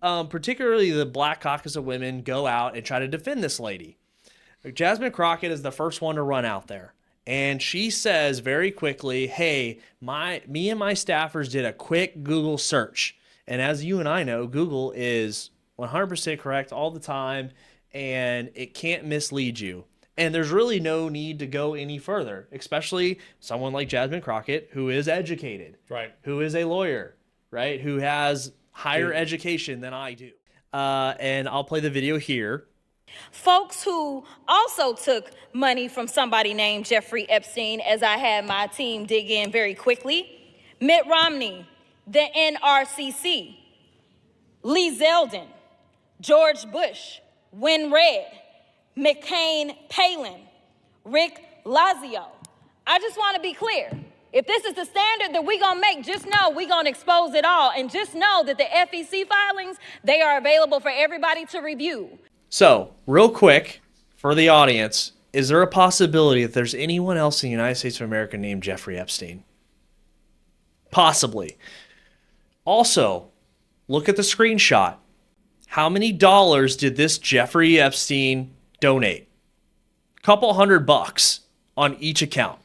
particularly the Black Caucus of Women, go out and try to defend this lady. Jasmine Crockett is the first one to run out there. And she says very quickly, hey, me and my staffers did a quick Google search. And as you and I know, Google is 100% correct all the time, and it can't mislead you. And there's really no need to go any further, especially someone like Jasmine Crockett, who is educated, right? Who is a lawyer, right? Who has higher education than I do. And I'll play the video here. Folks who also took money from somebody named Jeffrey Epstein, as I had my team dig in very quickly: Mitt Romney, the NRCC, Lee Zeldin, George Bush, Win Red, McCain Palin, Rick Lazio. I just want to be clear. If this is the standard that we're going to make, just know we're going to expose it all. And just know that the FEC filings, they are available for everybody to review. So, real quick, for the audience, is there a possibility that there's anyone else in the United States of America named Jeffrey Epstein? Possibly. Also, look at the screenshot. How many dollars did this Jeffrey Epstein donate? Couple $100 on each account.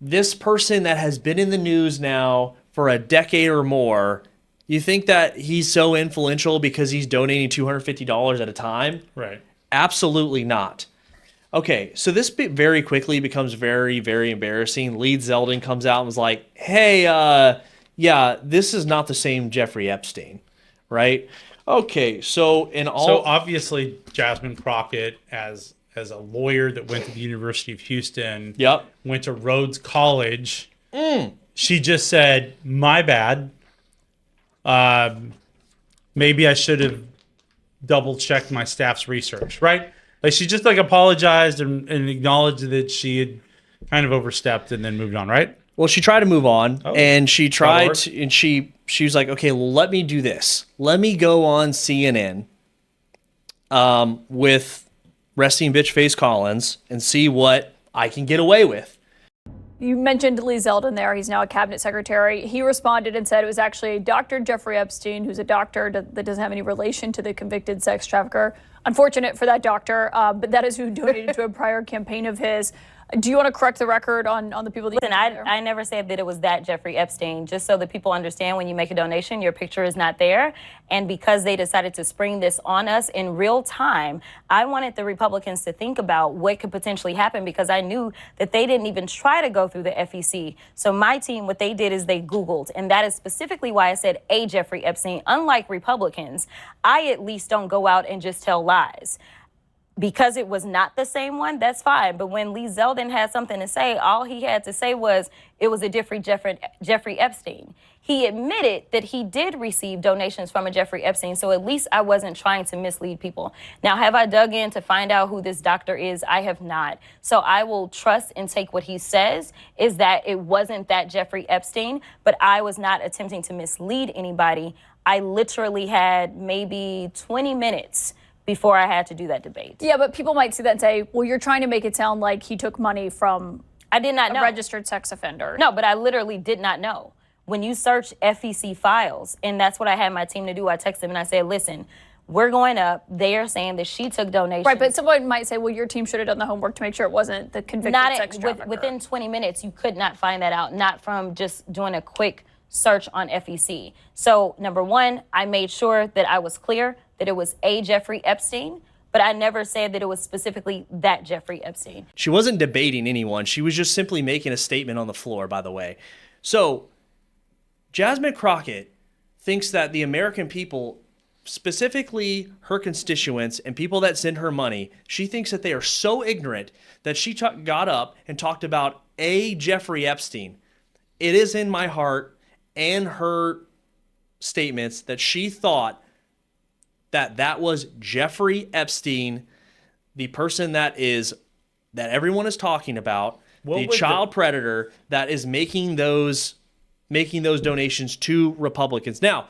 This person that has been in the news now for a decade or more, you think that he's so influential because he's donating $250 at a time? Right. Absolutely not. Okay, so this very quickly becomes very, very embarrassing. Lee Zeldin comes out and was like, hey, yeah, this is not the same Jeffrey Epstein, right? Okay, so So obviously Jasmine Crockett, as a lawyer that went to the University of Houston, went to Rhodes College, she just said, my bad. Maybe I should have double-checked my staff's research, right? Like, she just apologized and acknowledged that she had kind of overstepped and then moved on, right? Well, she tried to move on, and she tried to, and she was like, okay, well, let me do this. Let me go on CNN with Resting Bitch Face Collins and see what I can get away with. You mentioned Lee Zeldin there. He's now a cabinet secretary. He responded and said it was actually Dr. Jeffrey Epstein, who's a doctor that doesn't have any relation to the convicted sex trafficker. Unfortunate for that doctor, but that is who donated to a prior campaign of his. Do you want to correct the record on the people that... Listen, I never said that it was that Jeffrey Epstein. Just so that people understand, when you make a donation, your picture is not there. And because they decided to spring this on us in real time, I wanted the Republicans to think about what could potentially happen, because I knew that they didn't even try to go through the FEC. So my team, what they did is they Googled. And that is specifically why I said a Jeffrey Epstein. Unlike Republicans, I at least don't go out and just tell lies. Because it was not the same one, that's fine. But when Lee Zeldin had something to say, all he had to say was it was a different Jeffrey Epstein. He admitted that he did receive donations from a Jeffrey Epstein, so at least I wasn't trying to mislead people. Now, have I dug in to find out who this doctor is? I have not. So I will trust and take what he says, is that it wasn't that Jeffrey Epstein, but I was not attempting to mislead anybody. I literally had maybe 20 minutes before I had to do that debate. Yeah, but people might see that and say, well, you're trying to make it sound like he took money from I did not know. A registered sex offender. No, but I literally did not know. When you search FEC files, and that's what I had my team to do, I texted them and I said, listen, we're going up. They are saying that she took donations. Right, but someone might say, well, your team should have done the homework to make sure it wasn't the convicted sex trafficker. Within 20 minutes, you could not find that out, not from just doing a quick search on FEC. So, number one, I made sure that I was clear that it was a Jeffrey Epstein, but I never said that it was specifically that Jeffrey Epstein. She wasn't debating anyone. She was just simply making a statement on the floor, by the way. So, Jasmine Crockett thinks that the American people, specifically her constituents and people that send her money, she thinks that they are so ignorant that she got up and talked about a Jeffrey Epstein. It is in my heart and her statements that she thought that was Jeffrey Epstein, the person that everyone is talking about, the child predator that is making those donations to Republicans. Now,